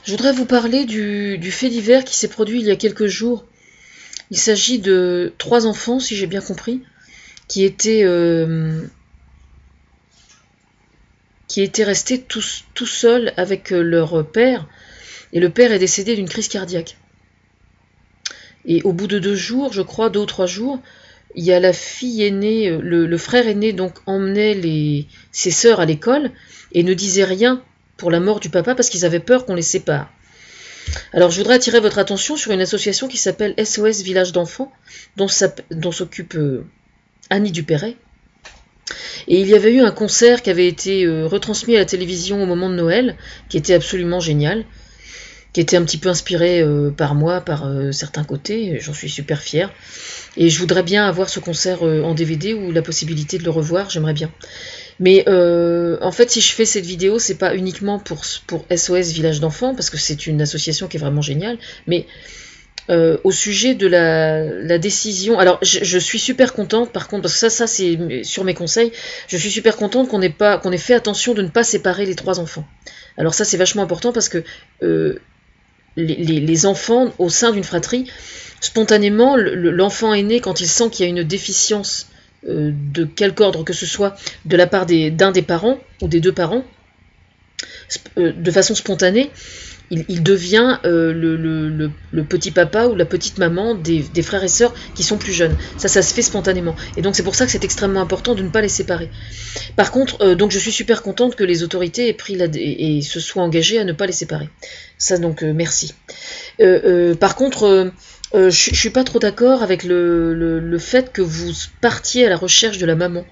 Je voudrais vous parler du fait divers qui s'est produit il y a quelques jours. Il s'agit de 3 enfants, si j'ai bien compris, qui étaient, restés tout seuls avec leur père, et le père est décédé d'une crise cardiaque. Et au bout de 2 jours, je crois, 2 ou 3 jours, il y a la fille aînée, le frère aîné donc emmenait ses sœurs à l'école et ne disait rien pour la mort du papa parce qu'ils avaient peur qu'on les sépare. Alors je voudrais attirer votre attention sur une association qui s'appelle SOS Village d'enfants, dont s'occupe Annie Dupéret. Et il y avait eu un concert qui avait été retransmis à la télévision au moment de Noël, qui était absolument génial, qui était un petit peu inspiré par moi, par certains côtés, j'en suis super fière. Et je voudrais bien avoir ce concert en DVD ou la possibilité de le revoir, j'aimerais bien. Mais en fait, si je fais cette vidéo, c'est pas uniquement pour SOS Village d'enfants, parce que c'est une association qui est vraiment géniale, mais au sujet de la décision. Alors, je suis super contente, par contre, parce que ça c'est sur mes conseils, je suis super contente qu'on ait fait attention de ne pas séparer les 3 enfants. Alors ça, c'est vachement important parce que les enfants au sein d'une fratrie, spontanément, l'enfant aîné, quand il sent qu'il y a une déficience de quelque ordre que ce soit de la part d'un des parents ou des 2 parents, de façon spontanée, il devient le petit papa ou la petite maman des frères et sœurs qui sont plus jeunes. Ça se fait spontanément. Et donc c'est pour ça que c'est extrêmement important de ne pas les séparer. Par contre, donc je suis super contente que les autorités aient pris et se soient engagées à ne pas les séparer. Ça donc merci. Par contre, je suis pas trop d'accord avec le fait que vous partiez à la recherche de la maman.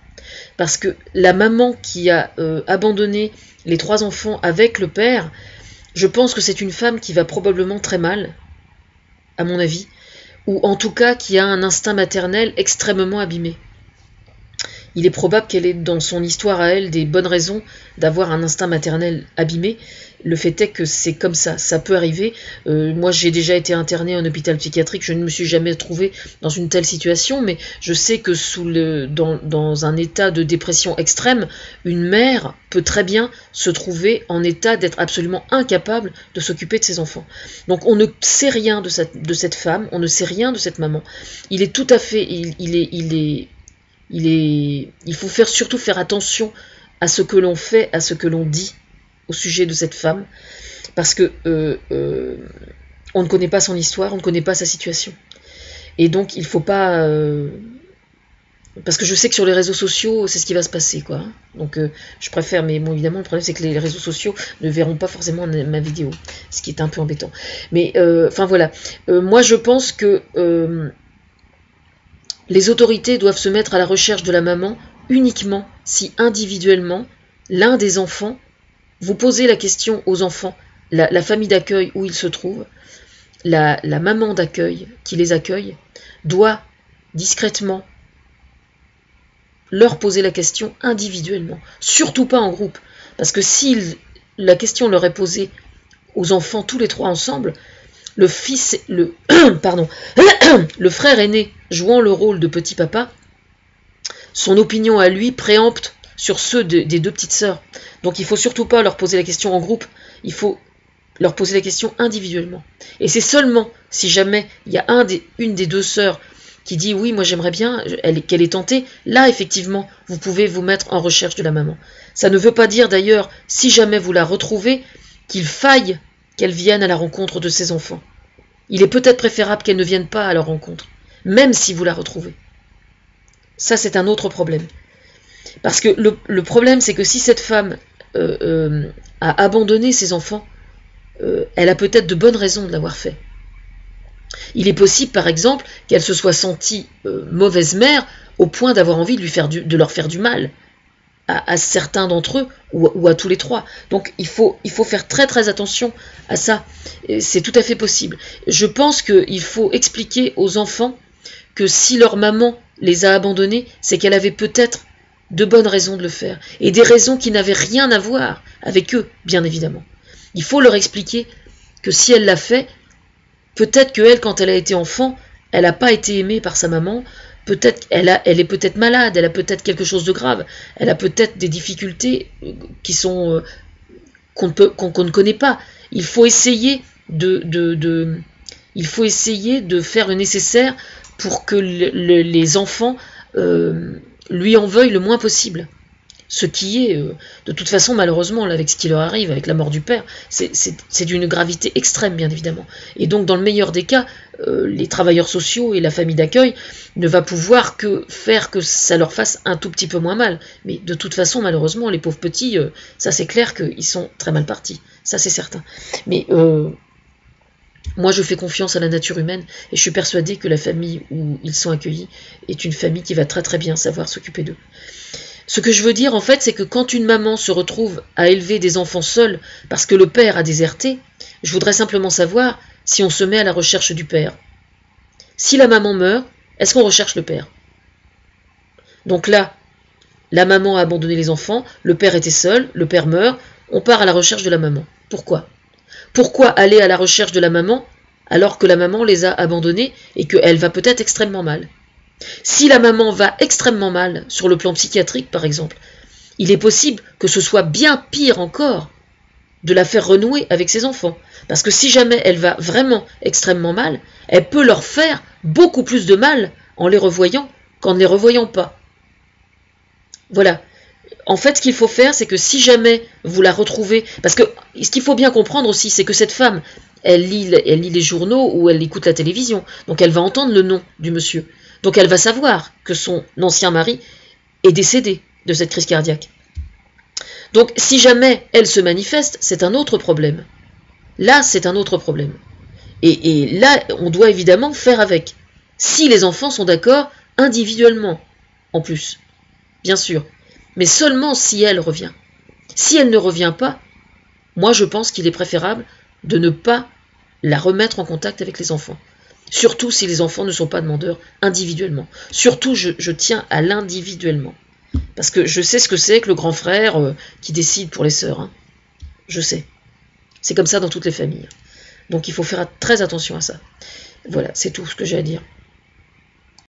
Parce que la maman qui a abandonné les 3 enfants avec le père, je pense que c'est une femme qui va probablement très mal, à mon avis, ou en tout cas qui a un instinct maternel extrêmement abîmé. Il est probable qu'elle ait dans son histoire à elle des bonnes raisons d'avoir un instinct maternel abîmé. Le fait est que c'est comme ça peut arriver. Moi j'ai déjà été internée en hôpital psychiatrique, je ne me suis jamais trouvée dans une telle situation, mais je sais que dans un état de dépression extrême, une mère peut très bien se trouver en état d'être absolument incapable de s'occuper de ses enfants. Donc on ne sait rien de cette femme, on ne sait rien de cette maman. Il est tout à fait... Il faut surtout faire attention à ce que l'on fait, à ce que l'on dit au sujet de cette femme, parce que on ne connaît pas son histoire, on ne connaît pas sa situation. Et donc il faut pas... parce que je sais que sur les réseaux sociaux, c'est ce qui va se passer, quoi. Donc je préfère, mais bon, évidemment, le problème c'est que les réseaux sociaux ne verront pas forcément ma vidéo, ce qui est un peu embêtant. Mais enfin voilà, moi je pense que les autorités doivent se mettre à la recherche de la maman uniquement si individuellement l'un des enfants, vous posez la question aux enfants, la famille d'accueil où ils se trouvent, la maman d'accueil qui les accueille, doit discrètement leur poser la question individuellement, surtout pas en groupe, parce que si la question leur est posée aux enfants tous les 3 ensemble, le frère aîné jouant le rôle de petit papa, son opinion à lui préempte sur ceux des 2 petites sœurs. Donc il faut surtout pas leur poser la question en groupe, il faut leur poser la question individuellement. Et c'est seulement si jamais il y a une des 2 sœurs qui dit oui, moi j'aimerais bien, qu'elle est tentée, là effectivement vous pouvez vous mettre en recherche de la maman. Ça ne veut pas dire d'ailleurs, si jamais vous la retrouvez, qu'il faille qu'elle vienne à la rencontre de ses enfants. Il est peut-être préférable qu'elle ne vienne pas à leur rencontre, même si vous la retrouvez. Ça c'est un autre problème. Parce que le problème c'est que si cette femme a abandonné ses enfants, elle a peut-être de bonnes raisons de l'avoir fait. Il est possible, par exemple, qu'elle se soit sentie mauvaise mère au point d'avoir envie de leur faire du mal à certains d'entre eux ou à tous les 3. Donc il faut faire très très attention à ça. C'est tout à fait possible. Je pense qu'il faut expliquer aux enfants que si leur maman les a abandonnés, c'est qu'elle avait peut-être de bonnes raisons de le faire. Et des raisons qui n'avaient rien à voir avec eux, bien évidemment. Il faut leur expliquer que si elle l'a fait, peut-être qu'elle, quand elle a été enfant, elle n'a pas été aimée par sa maman, peut-être elle est peut-être malade, elle a peut-être quelque chose de grave, elle a peut-être des difficultés qui sont qu'on ne connaît pas. il faut essayer il faut essayer de faire le nécessaire pour que les enfants lui en veuillent le moins possible. Ce qui est, de toute façon, malheureusement, là, avec ce qui leur arrive, avec la mort du père, c'est d'une gravité extrême, bien évidemment. Et donc, dans le meilleur des cas, les travailleurs sociaux et la famille d'accueil ne va pouvoir que faire que ça leur fasse un tout petit peu moins mal. Mais de toute façon, malheureusement, les pauvres petits, ça c'est clair qu'ils sont très mal partis. Ça c'est certain. Mais moi, je fais confiance à la nature humaine et je suis persuadée que la famille où ils sont accueillis est une famille qui va très très bien savoir s'occuper d'eux. Ce que je veux dire, en fait, c'est que quand une maman se retrouve à élever des enfants seuls parce que le père a déserté, je voudrais simplement savoir si on se met à la recherche du père. Si la maman meurt, est-ce qu'on recherche le père? Donc là, la maman a abandonné les enfants, le père était seul, le père meurt, on part à la recherche de la maman. Pourquoi? Pourquoi aller à la recherche de la maman alors que la maman les a abandonnés et qu'elle va peut-être extrêmement mal? Si la maman va extrêmement mal, sur le plan psychiatrique par exemple, il est possible que ce soit bien pire encore de la faire renouer avec ses enfants. Parce que si jamais elle va vraiment extrêmement mal, elle peut leur faire beaucoup plus de mal en les revoyant qu'en ne les revoyant pas. Voilà. En fait, ce qu'il faut faire, c'est que si jamais vous la retrouvez... Parce que ce qu'il faut bien comprendre aussi, c'est que cette femme, elle lit les journaux ou elle écoute la télévision. Donc elle va entendre le nom du monsieur. Donc elle va savoir que son ancien mari est décédé de cette crise cardiaque. Donc si jamais elle se manifeste, c'est un autre problème. Là, c'est un autre problème. Et là, on doit évidemment faire avec. Si les enfants sont d'accord, individuellement, en plus, bien sûr. Mais seulement si elle revient. Si elle ne revient pas, moi je pense qu'il est préférable de ne pas la remettre en contact avec les enfants. Surtout si les enfants ne sont pas demandeurs individuellement. Surtout, je tiens à l'individuellement. Parce que je sais ce que c'est que le grand frère qui décide pour les sœurs. Hein. Je sais. C'est comme ça dans toutes les familles. Donc il faut faire très attention à ça. Voilà, c'est tout ce que j'ai à dire.